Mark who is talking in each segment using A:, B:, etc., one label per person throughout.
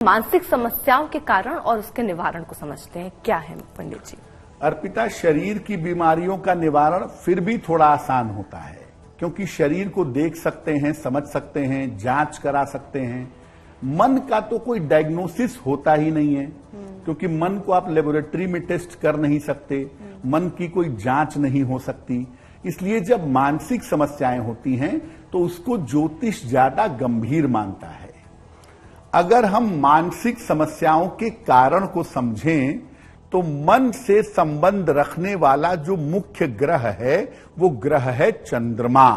A: मानसिक समस्याओं के कारण और उसके निवारण को समझते हैं, क्या है पंडित जी?
B: अर्पिता, शरीर की बीमारियों का निवारण फिर भी थोड़ा आसान होता है, क्योंकि शरीर को देख सकते हैं, समझ सकते हैं, जांच करा सकते हैं। मन का तो कोई डायग्नोसिस होता ही नहीं है, क्योंकि मन को आप लेबोरेटरी में टेस्ट कर नहीं सकते, मन की कोई जांच नहीं हो सकती। इसलिए जब मानसिक समस्याएं होती हैं तो उसको ज्योतिष ज्यादा गंभीर मानता है। अगर हम मानसिक समस्याओं के कारण को समझें तो मन से संबंध रखने वाला जो मुख्य ग्रह है वो ग्रह है चंद्रमा।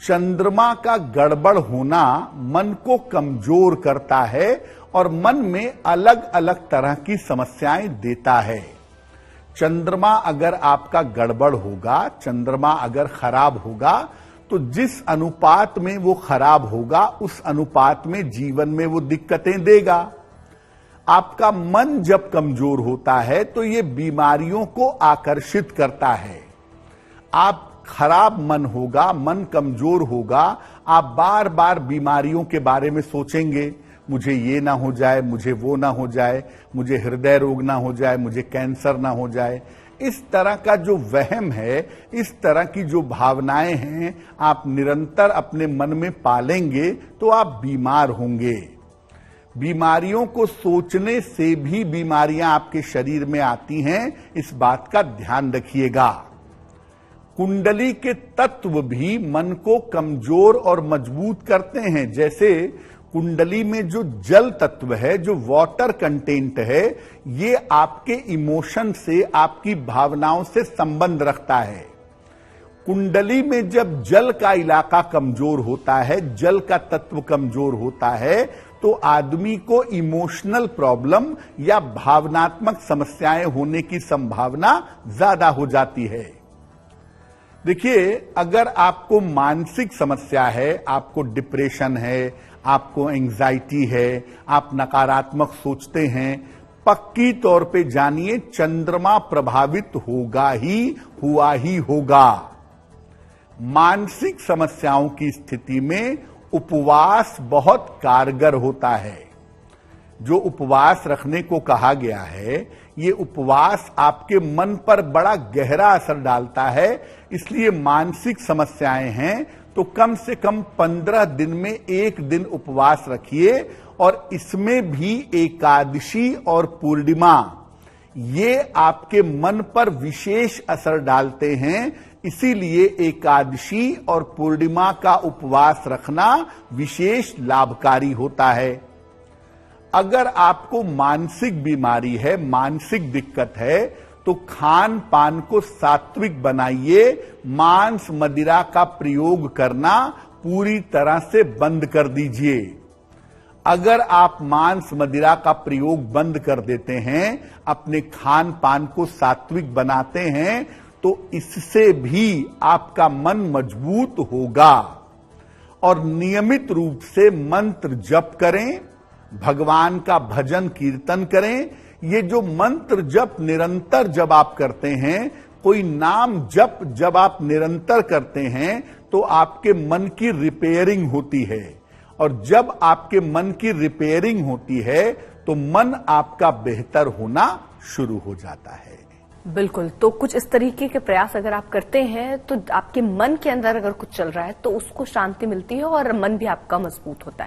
B: चंद्रमा का गड़बड़ होना मन को कमजोर करता है और मन में अलग अलग तरह की समस्याएं देता है। चंद्रमा अगर आपका गड़बड़ होगा, चंद्रमा अगर खराब होगा, तो जिस अनुपात में वो खराब होगा उस अनुपात में जीवन में वो दिक्कतें देगा। आपका मन जब कमजोर होता है तो ये बीमारियों को आकर्षित करता है। आप खराब मन होगा, मन कमजोर होगा, आप बार बार बीमारियों के बारे में सोचेंगे, मुझे ये ना हो जाए, मुझे वो ना हो जाए, मुझे हृदय रोग ना हो जाए, मुझे कैंसर ना हो जाए। इस तरह का जो वहम है, इस तरह की जो भावनाएं हैं, आप निरंतर अपने मन में पालेंगे तो आप बीमार होंगे। बीमारियों को सोचने से भी बीमारियां आपके शरीर में आती हैं, इस बात का ध्यान रखिएगा। कुंडली के तत्व भी मन को कमजोर और मजबूत करते हैं। जैसे कुंडली में जो जल तत्व है, जो वाटर कंटेंट है, ये आपके इमोशन से, आपकी भावनाओं से संबंध रखता है। कुंडली में जब जल का इलाका कमजोर होता है, जल का तत्व कमजोर होता है, तो आदमी को इमोशनल प्रॉब्लम या भावनात्मक समस्याएं होने की संभावना ज्यादा हो जाती है। देखिए, अगर आपको मानसिक समस्या है, आपको डिप्रेशन है, आपको एंजाइटी है, आप नकारात्मक सोचते हैं, पक्की तौर पे जानिए चंद्रमा प्रभावित होगा ही, हुआ ही होगा। मानसिक समस्याओं की स्थिति में उपवास बहुत कारगर होता है। जो उपवास रखने को कहा गया है, ये उपवास आपके मन पर बड़ा गहरा असर डालता है। इसलिए मानसिक समस्याएं हैं तो कम से कम 15 दिन में एक दिन उपवास रखिए, और इसमें भी एकादशी और पूर्णिमा, ये आपके मन पर विशेष असर डालते हैं। इसीलिए एकादशी और पूर्णिमा का उपवास रखना विशेष लाभकारी होता है। अगर आपको मानसिक बीमारी है, मानसिक दिक्कत है, तो खान पान को सात्विक बनाइए। मांस मदिरा का प्रयोग करना पूरी तरह से बंद कर दीजिए। अगर आप मांस मदिरा का प्रयोग बंद कर देते हैं, अपने खान पान को सात्विक बनाते हैं, तो इससे भी आपका मन मजबूत होगा। और नियमित रूप से मंत्र जप करें, भगवान का भजन कीर्तन करें। ये जो मंत्र जप निरंतर जब आप करते हैं, कोई नाम जप जब आप निरंतर करते हैं, तो आपके मन की रिपेयरिंग होती है। और जब आपके मन की रिपेयरिंग होती है तो मन आपका बेहतर होना शुरू हो जाता है।
A: बिल्कुल। तो कुछ इस तरीके के प्रयास अगर आप करते हैं तो आपके मन के अंदर अगर कुछ चल रहा है तो उसको शांति मिलती है और मन भी आपका मजबूत होता है।